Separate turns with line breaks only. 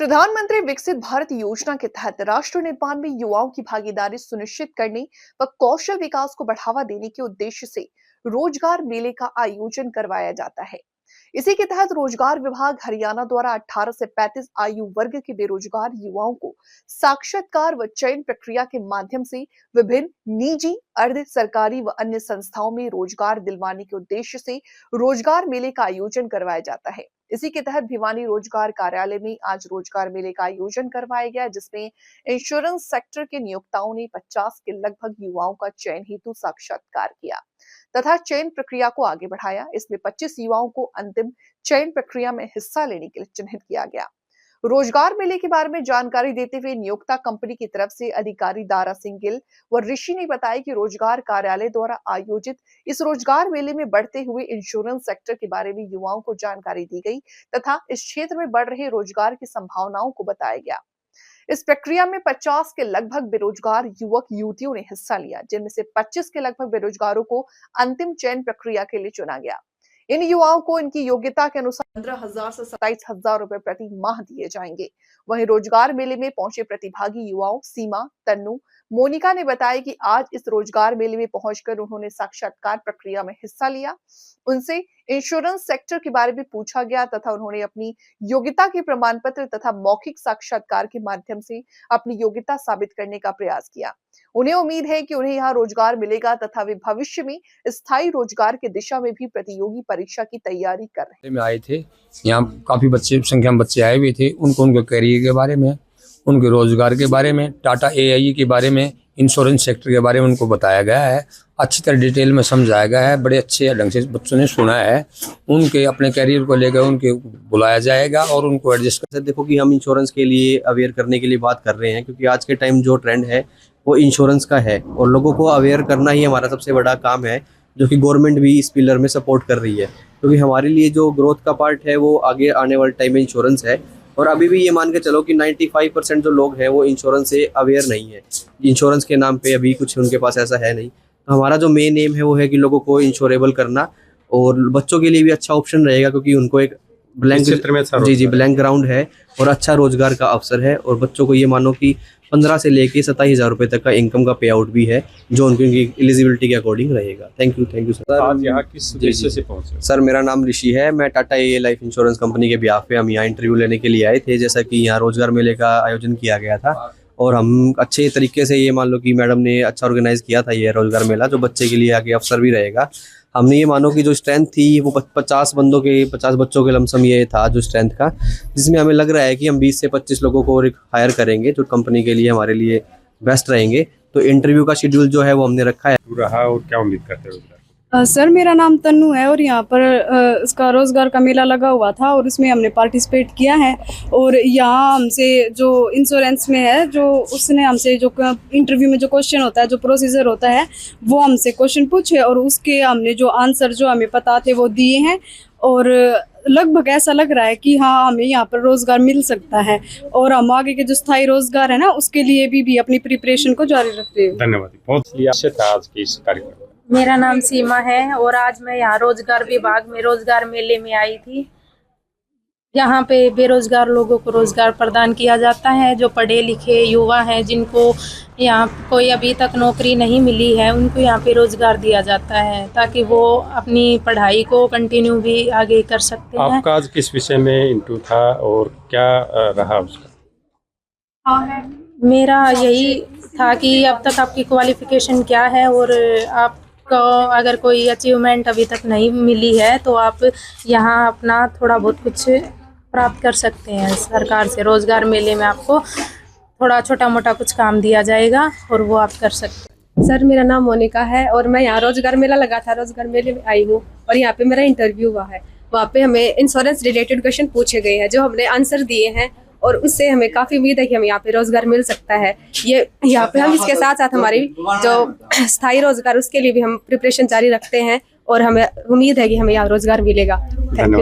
प्रधानमंत्री विकसित भारत योजना के तहत राष्ट्र निर्माण में युवाओं की भागीदारी सुनिश्चित करने व कौशल विकास को बढ़ावा देने के उद्देश्य से रोजगार मेले का आयोजन करवाया जाता है। इसी के तहत रोजगार विभाग हरियाणा द्वारा 18 से 35 आयु वर्ग के बेरोजगार युवाओं को साक्षात्कार व चयन प्रक्रिया के माध्यम से विभिन्न निजी, अर्ध सरकारी व अन्य संस्थाओं में रोजगार दिलवाने के उद्देश्य से रोजगार मेले का आयोजन करवाया जाता है। इसी के तहत भिवानी रोजगार कार्यालय में आज रोजगार मेले का आयोजन करवाया गया, जिसमें इंश्योरेंस सेक्टर के नियोक्ताओं ने 50 के लगभग युवाओं का चयन हेतु साक्षात्कार किया तथा चयन प्रक्रिया को आगे बढ़ाया। इसमें 25 युवाओं को अंतिम चयन प्रक्रिया में हिस्सा लेने के लिए चिन्हित किया गया। रोजगार मेले के बारे में जानकारी देते हुए नियोक्ता कंपनी की तरफ से अधिकारी दारा सिंह गिल व ऋषि ने बताया कि रोजगार कार्यालय द्वारा आयोजित इस रोजगार मेले में बढ़ते हुए इंश्योरेंस सेक्टर के बारे में युवाओं को जानकारी दी गई तथा इस क्षेत्र में बढ़ रहे रोजगार की संभावनाओं को बताया गया। इस प्रक्रिया में 50 के लगभग बेरोजगार युवक युवतियों ने हिस्सा लिया, जिनमें से 25 के लगभग बेरोजगारों को अंतिम चयन प्रक्रिया के लिए चुना गया। इन युवाओं को इनकी योग्यता के अनुसार 15,000 से 27,000 रुपए प्रति माह दिए जाएंगे। वहीं रोजगार मेले में पहुंचे प्रतिभागी युवाओं सीमा, तन्नू, मोनिका ने बताया कि आज इस रोजगार मेले में पहुंचकर उन्होंने साक्षात्कार प्रक्रिया में हिस्सा लिया। उनसे इंश्योरेंस सेक्टर के बारे में पूछा गया तथा उन्होंने अपनी योग्यता के प्रमाण पत्र तथा मौखिक साक्षात्कार के माध्यम से अपनी योग्यता साबित करने का प्रयास किया। उन्हें उम्मीद है कि उन्हें यहाँ रोजगार मिलेगा तथा वे भविष्य में स्थायी रोजगार की दिशा में भी प्रतियोगी परीक्षा की तैयारी कर रहे हैं।
आए थे यहाँ काफी संख्या में बच्चे आए हुए थे। उनके करियर के बारे में, उनके रोजगार के बारे में, टाटा एआई के बारे में, इंश्योरेंस सेक्टर के बारे में उनको बताया गया है। अच्छी तरह डिटेल में समझाया गया है। बड़े अच्छे ढंग से बच्चों ने सुना है। उनके अपने करियर को लेकर उनके बुलाया जाएगा और उनको एडजस्ट कर।
देखो कि हम इंश्योरेंस के लिए अवेयर करने के लिए बात कर रहे हैं, क्योंकि आज के टाइम जो ट्रेंड है वो इंश्योरेंस का है और लोगों को अवेयर करना ही हमारा सबसे बड़ा काम है, जो कि गवर्नमेंट भी इस पिलर में सपोर्ट कर रही है। क्योंकि हमारे लिए जो ग्रोथ का पार्ट है वो आगे आने वाले टाइम में इंश्योरेंस है। और अभी भी ये मान के चलो कि 95% जो लोग हैं वो इंश्योरेंस से अवेयर नहीं है। इंश्योरेंस के नाम पे अभी कुछ उनके पास ऐसा है नहीं। तो हमारा जो मेन एम है वो है कि लोगों को इंश्योरेबल करना, और बच्चों के लिए भी अच्छा ऑप्शन रहेगा, क्योंकि उनको एक ब्लैंक ग्राउंड है और अच्छा रोजगार का अवसर है। और बच्चों को ये मानो कि 15 से लेके 27,000 रुपए तक का इनकम का पे आउट भी है, जो उनकी एलिजिबिलिटी के अकॉर्डिंग रहेगा। Thank you sir.
आज यहाँ किस उद्देश्य से पहुंचे?
सर, मेरा नाम ऋषि है। मैं टाटा ए लाइफ इंश्योरेंस कंपनी के बिहाफ पे हम यहाँ इंटरव्यू लेने के लिए आए थे। जैसा कि यहाँ रोजगार मेले का आयोजन किया गया था और हम अच्छे तरीके से, ये मान लो कि मैडम ने अच्छा ऑर्गेनाइज किया था ये रोजगार मेला, जो बच्चे के लिए आगे अवसर भी रहेगा। हमने ये मानो कि जो स्ट्रेंथ थी वो 50 बच्चों के लमसम ये था जो स्ट्रेंथ का, जिसमें हमें लग रहा है कि हम 20 से 25 लोगों को हायर करेंगे, जो कंपनी के लिए हमारे लिए बेस्ट रहेंगे। तो इंटरव्यू का शेड्यूल जो है वो हमने रखा है।
रहा और क्या उम्मीद करते हो?
सर, मेरा नाम तन्नू है और यहाँ पर इसका रोज़गार का मेला लगा हुआ था और उसमें हमने पार्टिसिपेट किया है। और यहाँ हमसे जो इंश्योरेंस में है, जो उसने हमसे जो इंटरव्यू में जो क्वेश्चन होता है, जो प्रोसीजर होता है, वो हमसे क्वेश्चन पूछे और उसके हमने जो आंसर जो हमें पता थे वो दिए हैं। और लगभग ऐसा लग रहा है कि हाँ, हमें यहाँ पर रोज़गार मिल सकता है और हम आगे के जो स्थायी रोज़गार है ना, उसके लिए भी अपनी प्रिपरेशन को जारी रखते हैं।
धन्यवाद। बहुत अच्छा था आज के इस कार्यक्रम।
मेरा नाम सीमा है और आज मैं यहाँ रोजगार विभाग में रोजगार मेले में आई थी। यहाँ पे बेरोजगार लोगों को रोजगार प्रदान किया जाता है। जो पढ़े लिखे युवा हैं, जिनको यहाँ कोई अभी तक नौकरी नहीं मिली है, उनको यहाँ पे रोजगार दिया जाता है ताकि वो अपनी पढ़ाई को कंटिन्यू भी आगे कर सकते हैं।
आपका आज किस विषय में इंटरव्यू था और क्या रहा उसका?
मेरा यही था कि अब तक आपकी क्वालिफिकेशन क्या है और आप को अगर कोई अचीवमेंट अभी तक नहीं मिली है तो आप यहाँ अपना थोड़ा बहुत कुछ प्राप्त कर सकते हैं सरकार से। रोजगार मेले में आपको थोड़ा छोटा मोटा कुछ काम दिया जाएगा और वो आप कर सकते हैं।
सर, मेरा नाम मोनिका है और मैं यहाँ रोजगार मेला लगा था, रोजगार मेले में आई हूँ और यहाँ पे मेरा इंटरव्यू हुआ है। वहाँ पे हमें इंश्योरेंस रिलेटेड क्वेश्चन पूछे गए हैं, जो हमने आंसर दिए हैं और उससे हमें काफ़ी उम्मीद है कि हमें यहाँ पे रोजगार मिल सकता है। ये यहाँ पे हम इसके साथ साथ हमारी जो स्थायी रोजगार, उसके लिए भी हम प्रिपरेशन जारी रखते हैं और हमें उम्मीद है कि हमें यहाँ रोजगार मिलेगा। Thank you.